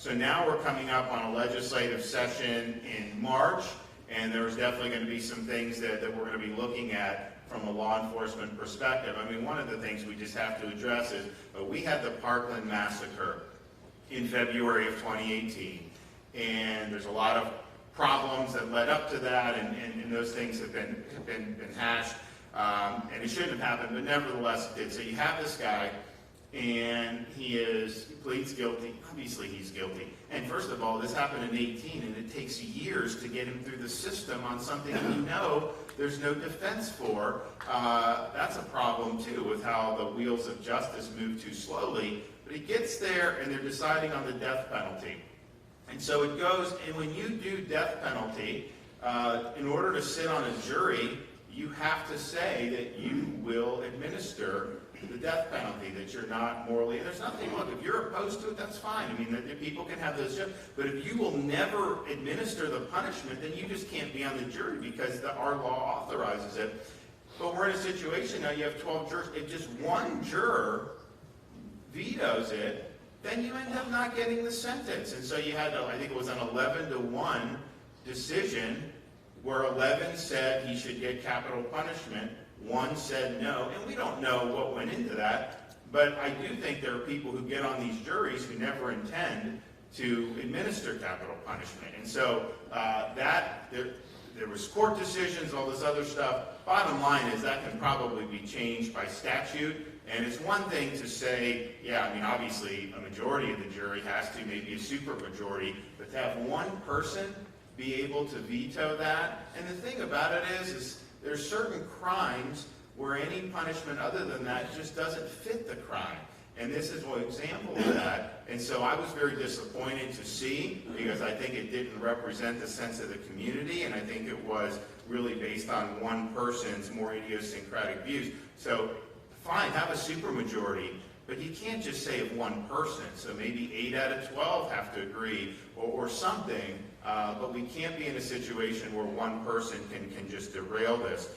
So now we're coming up on a legislative session in March, and there's definitely going to be some things that we're going to be looking at from a law enforcement perspective. I mean, one of the things we just have to address is we had the Parkland massacre in February of 2018, and there's a lot of problems that led up to that, and those things have been hashed, and it shouldn't have happened, but nevertheless it did. So you have this guy, and he pleads guilty. Obviously he's guilty. And first of all, this happened in 18, and it takes years to get him through the system on something we know there's no defense for. That's a problem too, with how the wheels of justice move too slowly. But he gets there, and they're deciding on the death penalty. And so it goes, and when you do death penalty, in order to sit on a jury, you have to say that you will administer the death penalty, that you're not morally, and there's nothing wrong. If you're opposed to it, that's fine. I mean, people can have those, but if you will never administer the punishment, then you just can't be on the jury because our law authorizes it. But we're in a situation now, you have 12 jurors. If just one juror vetoes it, then you end up not getting the sentence. And so you had, I think it was an 11-1 decision where 11 said he should get capital punishment, 1 said no, and we don't know what went into that, but I do think there are people who get on these juries who never intend to administer capital punishment. And so there was court decisions, all this other stuff. Bottom line is that can probably be changed by statute. And it's one thing to say, yeah, I mean, obviously a majority of the jury has to, maybe a supermajority, but to have one person be able to veto that. And the thing about it is there's certain crimes where any punishment other than that just doesn't fit the crime. And this is one example of that. And so I was very disappointed to see, because I think it didn't represent the sense of the community, and I think it was really based on one person's more idiosyncratic views. So fine, have a supermajority, but you can't just say of one person. So maybe 8 out of 12 have to agree or something, but we can't be in a situation where one person can just derail this.